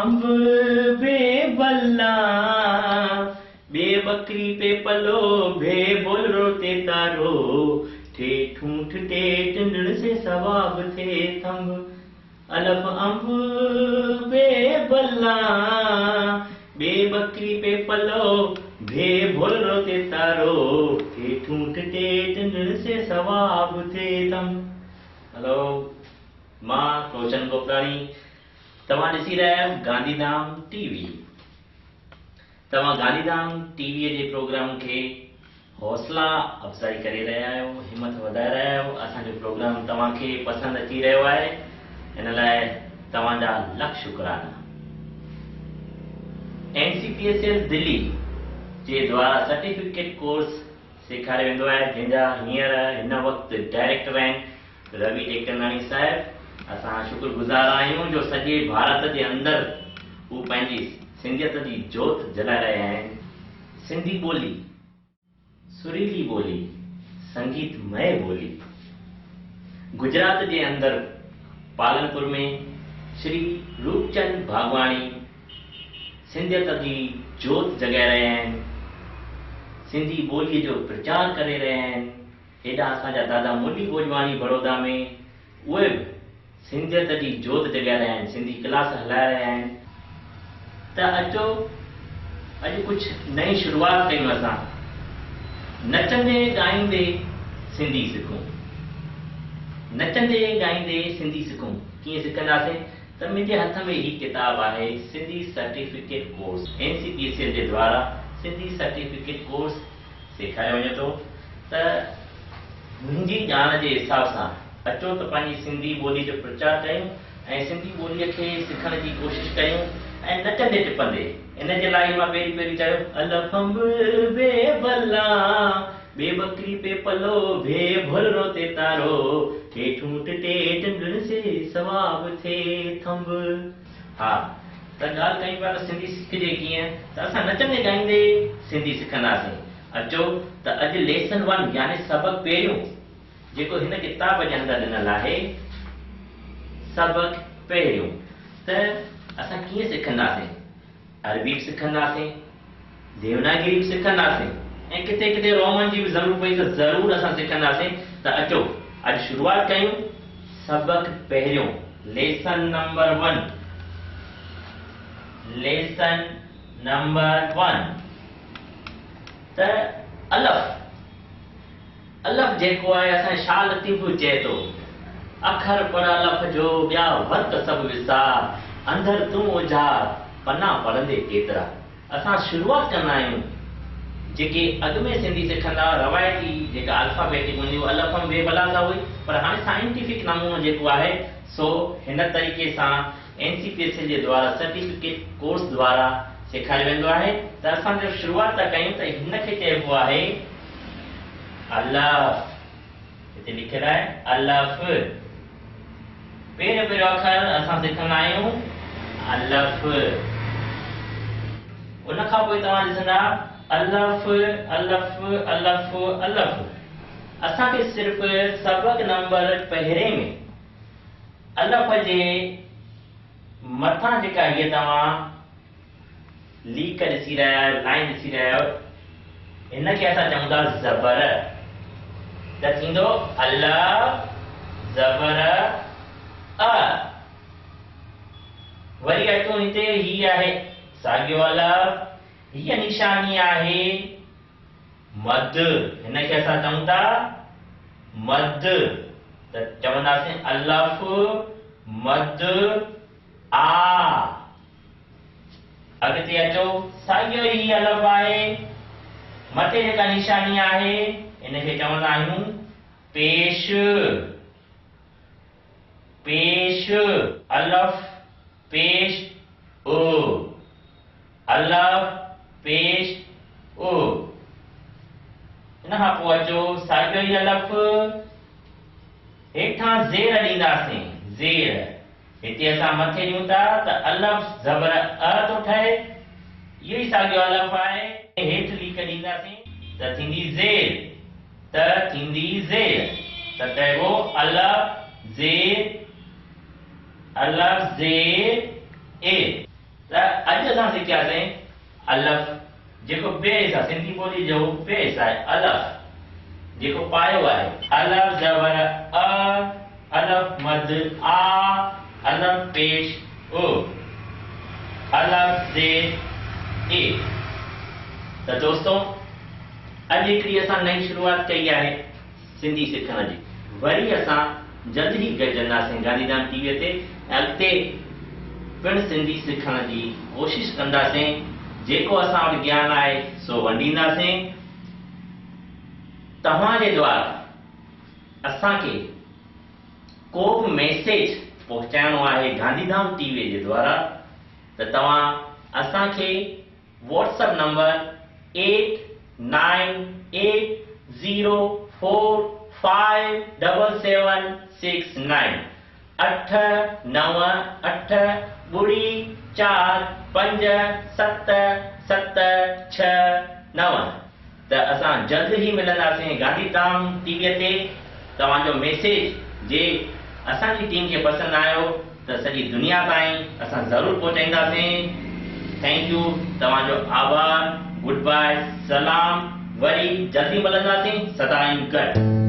अंब बे बल्ला बे बकरी पे पलो भे बोल रोते तारो थे ठूठ टे टिंडण से सवाब थे थंब अलफ अंब बे बल्ला बे बकरी पे पलो भे बोल रोते तारो थे ठूठ टे टिंडण से सवाब थे थंब। हेलो, मां रोशन गोपराणी, तव्हां ॾिसी रहिया आहियो गांधीधाम टीवी। तव्हां गांधीधाम टीवीअ जे प्रोग्राम खे हौसला अफ़ज़ाई करे रहिया आहियो, हिमत वधाए रहिया आहियो। असांजो प्रोग्राम तव्हांखे पसंदि अची रहियो आहे, इन लाइ तव्हांजा लख शुक्राना। NCPSL दिल्ली जे द्वारा सर्टिफिकेट कोर्स सेखारियो वेंदो आहे, जंहिंजा हींअर हिन वक़्तु डायरेक्टर आहिनि रवि टेकचंदानी साहिब। असां शुक्रगुज़ार आहियूं जो सॼे भारत जे अंदरि हू पंहिंजी सिंधियत जी जोत जलाए रहिया आहिनि। सिंधी ॿोली सुरीली ॿोली, संगीतमय ॿोली। गुजरात जे अंदरि पालनपुर में श्री रूपचंद भागवाणी सिंधियत जी जोत जॻाए रहिया आहिनि, सिंधी ॿोलीअ जो प्रचार करे रहिया आहिनि। हेॾा असांजा दादा मुरली भोजवाणी बड़ौदा में उहे बि सिंधियत जी जोत जॻाए रहिया आहिनि, सिंधी क्लास हलाए रहिया आहिनि। त अचो अॼु कुझु नई शुरूआत कयूं। असां नचंदे ॻाईंदे सिंधी सिखूं, नचंदे ॻाईंदे सिंधी सिखूं। कीअं सिखंदासीं? त मुंहिंजे हथ में ही किताब आहे सिंधी सर्टिफिकेट कोर्स। NCPSL जे द्वारा सिंधी सर्टिफिकेट कोर्स सेखारियो वञे थो। त मुंहिंजी ॼाण जे हिसाब सां अचो त पंहिंजी सिंधी ॿोली जो प्रचार कयूं ऐं सिंधी ॿोलीअ खे सिखण जी कोशिशि कयूं ऐं नचंदे टिपंदे। इन जे लाइ मां पहिरीं चयो अलफ अंब बे बल्ला बे बकरी पे पलो भे भुल रोते तारो थे ठूठ टे टिंडण से सवाब थे थंब। हा, त ॻाल्हि कयूं पिया त सिंधी सिखजे कीअं? त असां नचंदे ॻाईंदे सिंधी सिखंदासीं। अचो त अॼु लेसन 1 यानी सबक पहिरियों जेको हिन किताब जे अंदरि ॾिनल आहे, सबक पहिरियों, त असां कीअं सिखंदासीं? अरबी बि सिखंदासीं, देवनागरी बि सिखंदासीं ऐं किथे किथे रोमन जी बि ज़रूरत पई त ज़रूरु असां सिखंदासीं। त अचो अॼु शुरूआत कयूं। सबक पहिरियों, लेसन नंबर 1। लेसन नंबर 1 त अलफ। अलफ जेको आहे असांजे शा लतीफ़ चए थो, अखर पर अलफ जो ॿिया वर्त सभु विसार, अंदर तूं उजाड़ पना पढ़ंदे केतिरा। असां शुरूआत कंदा आहियूं जेके अॻु में सिंधी सिखंदा रवायती जेका अल्फाबेटिक हूंदियूं अलफम बे बला सां हुई, पर हाणे साइंटिफिक नमूनो जेको आहे सो हिन तरीक़े सां NCPSL जे द्वारा सर्टिफिकेट कोर्स द्वारा सेखारियो वेंदो आहे। त असां जब शुरूआत था कयूं त हिनखे चइबो आहे अलफ। हिते लिखियलु आहे अलफ। पहिरियों अखर असां सिखंदा आहियूं अलफ। उन खां पोइ तव्हां ॾिसंदा अलफ अलफ अलफ अलफ। असांखे सिर्फ़ु सबक नंबर पहिरें में अलफ जे मथां जेका हीअ तव्हां लीक ॾिसी रहिया आहियो, लाइन ॾिसी रहिया आहियो, हिनखे असां चऊं था ज़बर। त थींदो अलफ ज़बर अ। वरी अचो हिते ही आहे साॻियो अलफ, हीअ निशानी आहे मद, हिनखे असां चऊं था मद। त चवंदासीं अलफ मद आ। अॻिते अचो साॻियो ई अलफ आहे, मथे जेका निशानी आहे इनखे चवंदा आहियूं पेश। पेश अलफ पेश ओ, अलफ पेश ओ। इन खां पोइ अचो साॻियो ई अलफ, हेठां ज़ेर ॾींदासीं ज़ेर। हिते असां मथे ॾियूं था त अलफ ज़बर अ थो ठहे, इहो ई साॻियो अलफ आहे। हेठि लीक ॾींदासीं त थींदी ज़ेर, त थींदी ज़ेर। त चइबो अलफ ज़ेर ए। त अॼु असां सिखियासीं अलफ़, जेको बेस आहे सिंधी ॿोली जो बेस आहे अलफ़, जेको पायो आहे अलफ़ ज़बर अ, अलफ़ मद आ, अलफ़ पेश ओ, अलफ़ ज़ेर ए। त दोस्तों अॼु हिकिड़ी असां नई शुरूआत कई आहे सिंधी सिखण जी। वरी असां जल्द ई गॾिजंदासीं गांधीधाम टीवीअ ते, अॻिते पिणु सिंधी सिखण जी कोशिशि कंदासीं। जेको असां वटि ज्ञान आहे सो वंडींदासीं। तव्हांजे द्वारा असांखे को बि मैसेज पहुचाइणो आहे गांधीधाम टीवीअ जे द्वारा, त तव्हां असांखे व्हाट्सएप नंबर 8980457769 8984577769 त असां जल्द ई मिलंदासीं गांधीधाम टीवीअ ते। तव्हांजो मैसेज जे असांजी टीम खे पसंदि आयो त सॼी दुनिया ताईं असां ज़रूरु पहुचाईंदासीं। थैंक यू, तव्हांजो आभार, गुड बाय, सलाम। वरी जल्दी मिलंदासीं, सदाईं गॾु।